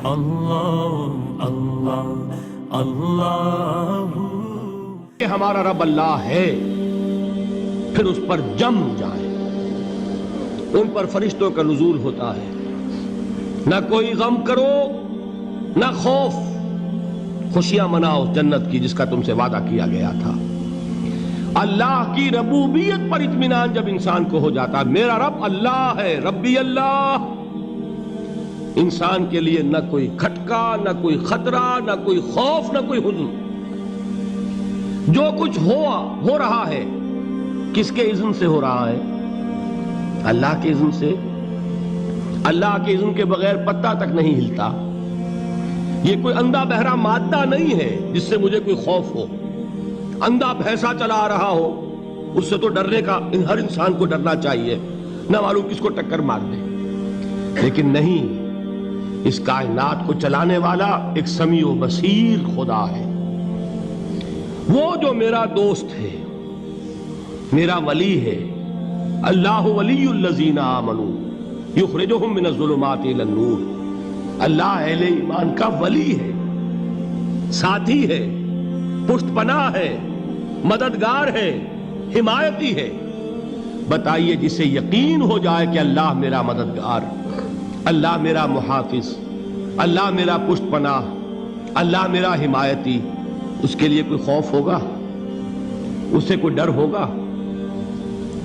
اللہ اللہ اللہ کہ ہمارا رب اللہ ہے، پھر اس پر جم جائیں۔ ان پر فرشتوں کا نزول ہوتا ہے، نہ کوئی غم کرو نہ خوف، خوشیاں مناؤ جنت کی جس کا تم سے وعدہ کیا گیا تھا۔ اللہ کی ربوبیت پر اطمینان جب انسان کو ہو جاتا ہے، میرا رب اللہ ہے، ربی اللہ، انسان کے لیے نہ کوئی کھٹکا، نہ کوئی خطرہ، نہ کوئی خوف، نہ کوئی حزن۔ جو کچھ ہو رہا ہے کس کے اذن سے ہو رہا ہے؟ اللہ کے اذن سے۔ اللہ کے اذن کے بغیر پتہ تک نہیں ہلتا۔ یہ کوئی اندھا بہرا مادہ نہیں ہے جس سے مجھے کوئی خوف ہو۔ اندھا بھینسا چلا آ رہا ہو اس سے تو ڈرنے کا ہر انسان کو ڈرنا چاہیے، نہ معلوم کس کو ٹکر مار دے۔ لیکن نہیں، اس کائنات کو چلانے والا ایک سمیع و بصیر خدا ہے، وہ جو میرا دوست ہے، میرا ولی ہے۔ اللہ ولی الذین آمنوا یخرجہم من الظلمات الی النور۔ اللہ اہل ایمان کا ولی ہے، ساتھی ہے، پشت پناہ ہے، مددگار ہے، حمایتی ہے۔ بتائیے جسے یقین ہو جائے کہ اللہ میرا مددگار، اللہ میرا محافظ، اللہ میرا پشت پناہ، اللہ میرا حمایتی، اس کے لیے کوئی خوف ہوگا؟ اس سے کوئی ڈر ہوگا؟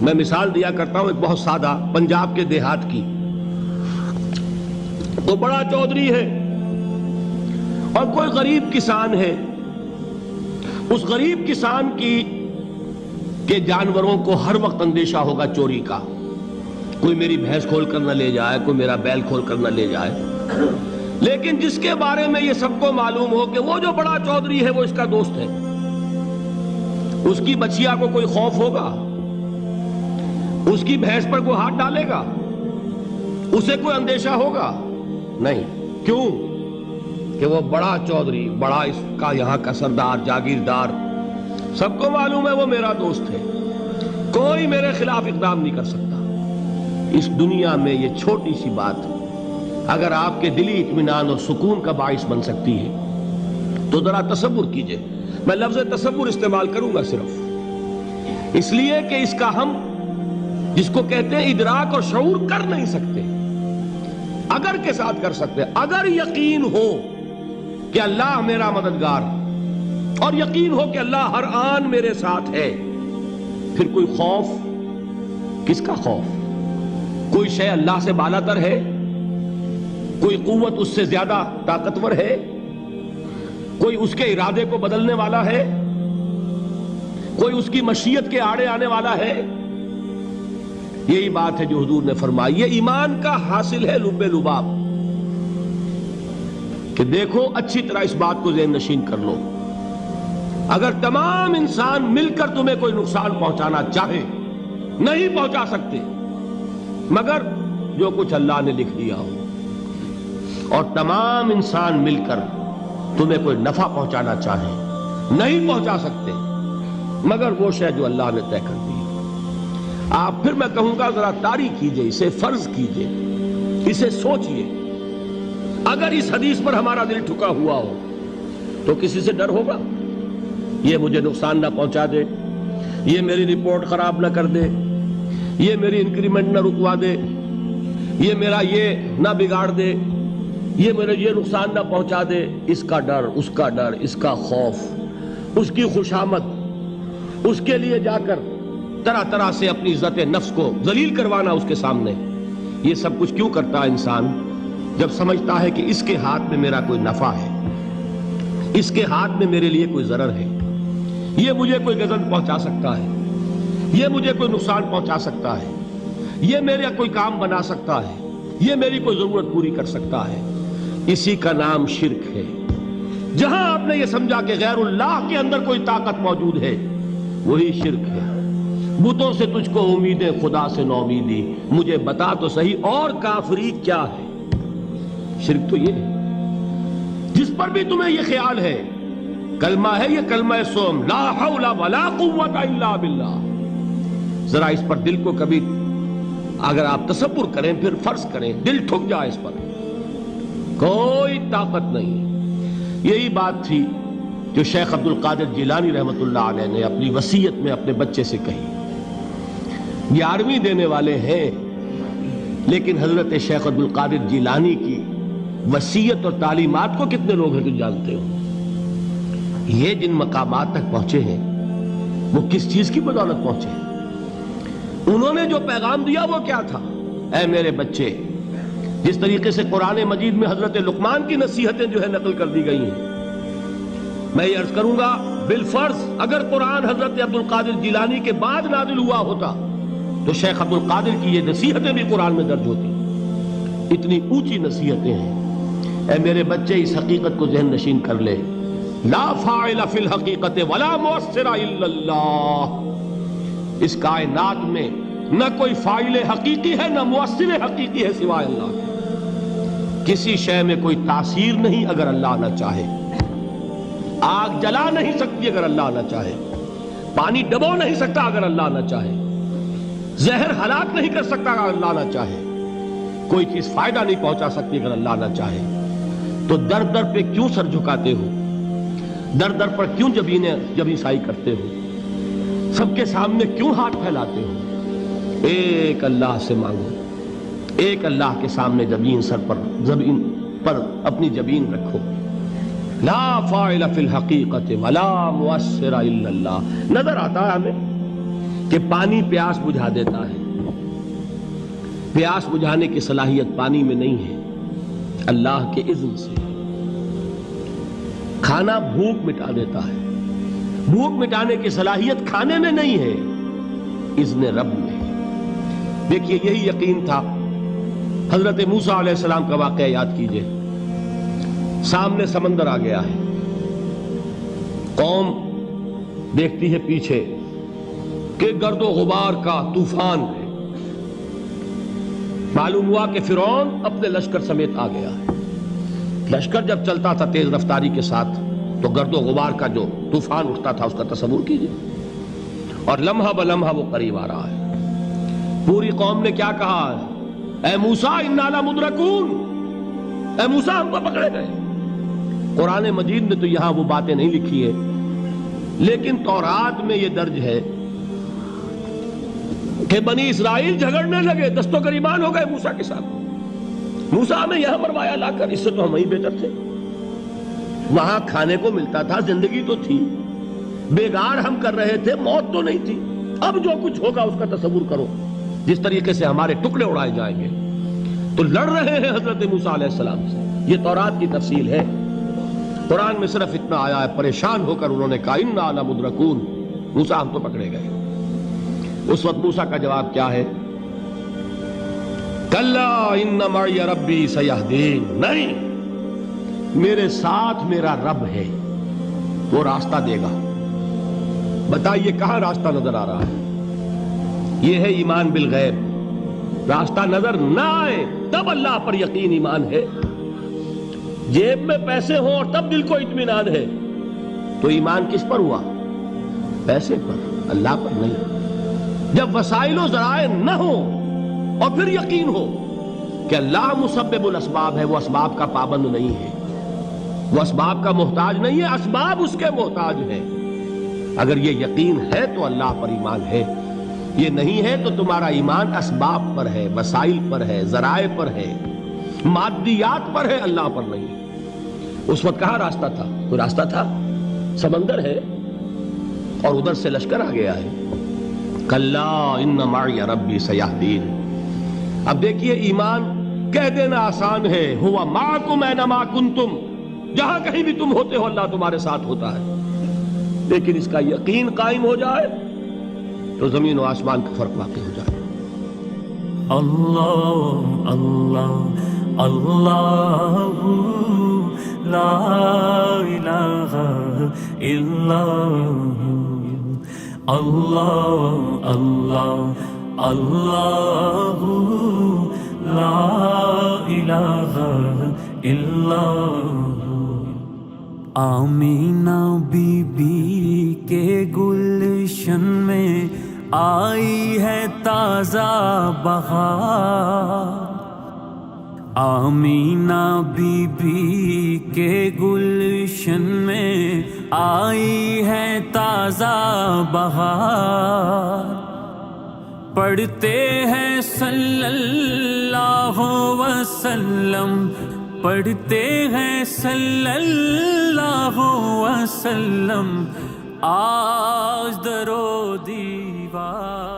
میں مثال دیا کرتا ہوں ایک بہت سادہ، پنجاب کے دیہات کی۔ وہ بڑا چودھری ہے اور کوئی غریب کسان ہے۔ اس غریب کسان کے جانوروں کو ہر وقت اندیشہ ہوگا چوری کا، کوئی میری بھینس کھول کر نہ لے جائے، کوئی میرا بیل کھول کر نہ لے جائے۔ لیکن جس کے بارے میں یہ سب کو معلوم ہو کہ وہ جو بڑا چودھری ہے وہ اس کا دوست ہے، اس کی بچیا کو کوئی خوف ہوگا؟ اس کی بھینس پر کوئی ہاتھ ڈالے گا؟ اسے کوئی اندیشہ ہوگا؟ نہیں۔ کیوں؟ کہ وہ بڑا چودھری، بڑا اس کا یہاں کا سردار، جاگیردار، سب کو معلوم ہے وہ میرا دوست ہے، کوئی میرے خلاف اقدام نہیں کر سکتا۔ اس دنیا میں یہ چھوٹی سی بات اگر آپ کے دلی اطمینان اور سکون کا باعث بن سکتی ہے تو ذرا تصور کیجئے۔ میں لفظ تصور استعمال کروں گا صرف اس لیے کہ اس کا ہم جس کو کہتے ہیں ادراک اور شعور کر نہیں سکتے، اگر کے ساتھ کر سکتے۔ اگر یقین ہو کہ اللہ میرا مددگار اور یقین ہو کہ اللہ ہر آن میرے ساتھ ہے، پھر کوئی خوف؟ کس کا خوف؟ کوئی شے اللہ سے بالا تر ہے؟ کوئی قوت اس سے زیادہ طاقتور ہے؟ کوئی اس کے ارادے کو بدلنے والا ہے؟ کوئی اس کی مشیت کے آڑے آنے والا ہے؟ یہی بات ہے جو حضور نے فرمائی۔ یہ ایمان کا حاصل ہے لب لباب، کہ دیکھو اچھی طرح اس بات کو ذہن نشین کر لو، اگر تمام انسان مل کر تمہیں کوئی نقصان پہنچانا چاہے نہیں پہنچا سکتے مگر جو کچھ اللہ نے لکھ دیا ہو، اور تمام انسان مل کر تمہیں کوئی نفع پہنچانا چاہے نہیں پہنچا سکتے مگر وہ شے جو اللہ نے طے کر دی۔ آپ پھر میں کہوں گا ذرا طاری کیجئے، اسے فرض کیجئے، اسے سوچئے۔ اگر اس حدیث پر ہمارا دل ٹھکا ہوا ہو تو کسی سے ڈر ہوگا؟ یہ مجھے نقصان نہ پہنچا دے، یہ میری رپورٹ خراب نہ کر دے، یہ میری انکریمنٹ نہ رکوا دے، یہ میرا یہ نہ بگاڑ دے، یہ میرے یہ نقصان نہ پہنچا دے۔ اس کا ڈر، اس کا ڈر، اس کا خوف، اس کی خوشامد، اس کے لیے جا کر طرح طرح سے اپنی عزت نفس کو ذلیل کروانا اس کے سامنے، یہ سب کچھ کیوں کرتا ہے انسان؟ جب سمجھتا ہے کہ اس کے ہاتھ میں میرا کوئی نفع ہے، اس کے ہاتھ میں میرے لیے کوئی ضرر ہے، یہ مجھے کوئی غضب پہنچا سکتا ہے، یہ مجھے کوئی نقصان پہنچا سکتا ہے، یہ میرا کوئی کام بنا سکتا ہے، یہ میری کوئی ضرورت پوری کر سکتا ہے، اسی کا نام شرک ہے۔ جہاں آپ نے یہ سمجھا کہ غیر اللہ کے اندر کوئی طاقت موجود ہے وہی شرک ہے۔ بتوں سے تجھ کو امیدیں، خدا سے نومیدی، مجھے بتا تو صحیح اور کافری کیا ہے؟ شرک تو یہ ہے جس پر بھی تمہیں یہ خیال ہے، کلمہ ہے یہ کلمہ سوم، لا حول ولا قوت الا باللہ، ذرا اس پر دل کو کبھی اگر آپ تصور کریں، پھر فرض کریں، دل ٹھک جائے اس پر، کوئی طاقت نہیں۔ یہی بات تھی جو شیخ عبد القادر جیلانی رحمۃ اللہ علیہ نے اپنی وصیت میں اپنے بچے سے کہی۔ 11ویں دینے والے ہیں، لیکن حضرت شیخ عبد القادر جیلانی کی وصیت اور تعلیمات کو کتنے لوگ ہیں تم جانتے ہو؟ یہ جن مقامات تک پہنچے ہیں وہ کس چیز کی بدولت پہنچے ہیں؟ انہوں نے جو پیغام دیا وہ کیا تھا؟ اے میرے بچے، جس طریقے سے قرآن مجید میں حضرت لقمان کی نصیحتیں جو ہے نقل کر دی گئی ہیں، میں یہ عرض کروں گا بالفرض اگر قرآن حضرت عبد القادر جیلانی کے بعد نازل ہوا ہوتا تو شیخ عبد القادر کی یہ نصیحتیں بھی قرآن میں درج ہوتی۔ اتنی اونچی نصیحتیں ہیں۔ اے میرے بچے، اس حقیقت کو ذہن نشین کر لے، لا فاعل فی الحقیقت ولا مؤثر الا اللہ۔ اس کائنات میں نہ کوئی فاعل حقیقی ہے نہ مؤثر حقیقی ہے سوائے اللہ کے۔ کسی شے میں کوئی تاثیر نہیں اگر اللہ نہ چاہے۔ آگ جلا نہیں سکتی اگر اللہ نہ چاہے، پانی ڈبو نہیں سکتا اگر اللہ نہ چاہے، زہر ہلاک نہیں کر سکتا اگر اللہ نہ چاہے، کوئی چیز فائدہ نہیں پہنچا سکتی اگر اللہ نہ چاہے۔ تو در در پہ کیوں سر جھکاتے ہو؟ در در پر کیوں جبیں سائی کرتے ہو؟ سب کے سامنے کیوں ہاتھ پھیلاتے ہو؟ ایک اللہ سے مانگو، ایک اللہ کے سامنے زمین پر اپنی جبین رکھو۔ لا فاعل فی الحقیقت ولا مؤثر الا اللہ۔ نظر آتا ہے ہمیں کہ پانی پیاس بجھا دیتا ہے، پیاس بجھانے کی صلاحیت پانی میں نہیں ہے، اللہ کے اذن سے۔ کھانا بھوک مٹا دیتا ہے، بھوک مٹانے کی صلاحیت کھانے میں نہیں ہے، اذن رب میں۔ دیکھیے یہی یقین تھا۔ حضرت موسیٰ علیہ السلام کا واقعہ یاد کیجئے۔ سامنے سمندر آ گیا ہے، قوم دیکھتی ہے پیچھے کہ گرد و غبار کا طوفان ہے۔ معلوم ہوا کہ فرعون اپنے لشکر سمیت آ گیا ہے۔ لشکر جب چلتا تھا تیز رفتاری کے ساتھ تو گرد و غبار کا جو طوفان اٹھتا تھا اس کا تصور کیجئے، اور لمحہ بلمحہ وہ قریب آ رہا ہے۔ پوری قوم نے کیا کہا؟ اے موسیٰ انا لمدرکون، اے موسیٰ ہم کو پکڑے گئے۔ قرآن مجید نے تو یہاں وہ باتیں نہیں لکھی ہے، لیکن تورات میں یہ درج ہے کہ بنی اسرائیل جھگڑنے لگے، دست و گریبان ہو گئے موسیٰ کے ساتھ۔ موسیٰ ہمیں یہاں مروایا لا کر، اس سے تو ہم ہی بہتر تھے، وہاں کھانے کو ملتا تھا، زندگی تو تھی، بیگار ہم کر رہے تھے، موت تو نہیں تھی۔ اب جو کچھ ہوگا اس کا تصور کرو، جس طریقے سے ہمارے ٹکڑے اڑائے جائیں گے۔ تو لڑ رہے ہیں حضرت موسیٰ علیہ السلام سے۔ یہ تورات کی تفصیل ہے۔ قرآن میں صرف اتنا آیا ہے، پریشان ہو کر انہوں نے کہا انا لمدرکون، موسیٰ ہم تو پکڑے گئے۔ اس وقت موسیٰ کا جواب کیا ہے؟ کلا ان معی ربی سیہدین، نہیں، میرے ساتھ میرا رب ہے، وہ راستہ دے گا۔ بتائیے کہاں راستہ نظر آ رہا ہے؟ یہ ہے ایمان بالغیب۔ راستہ نظر نہ آئے تب اللہ پر یقین ایمان ہے۔ جیب میں پیسے ہوں اور تب دل کو اطمینان ہے تو ایمان کس پر ہوا؟ پیسے پر، اللہ پر نہیں۔ جب وسائل و ذرائع نہ ہوں اور پھر یقین ہو کہ اللہ مسبب الاسباب ہے، وہ اسباب کا پابند نہیں ہے، وہ اسباب کا محتاج نہیں ہے، اسباب اس کے محتاج ہیں۔ اگر یہ یقین ہے تو اللہ پر ایمان ہے، یہ نہیں ہے تو تمہارا ایمان اسباب پر ہے، وسائل پر ہے، ذرائع پر ہے، مادیات پر ہے، اللہ پر نہیں۔ اس وقت کہاں راستہ تھا؟ کوئی راستہ تھا؟ سمندر ہے اور ادھر سے لشکر آ گیا ہے۔ کلا ان معی ربی سیہدین۔ اب دیکھیے ایمان کہہ دینا آسان ہے، ہوا معکم اینما کنتم، جہاں کہیں بھی تم ہوتے ہو اللہ تمہارے ساتھ ہوتا ہے، لیکن اس کا یقین قائم ہو جائے تو زمین و آسمان کا فرق واقع ہو جائے۔ اللہ اللہ اللہ لا الہ الا اللہ اللہ اللہ لا الہ الا۔ آمینہ بی بی کے گلشن میں آئی ہے تازہ بہار، آمینہ بی بی کے گلشن میں آئی ہے تازہ بہار، پڑھتے ہیں صلی اللہ وسلم، پڑھتے ہیں صلی اللہ وسلم، آج درو دیوار۔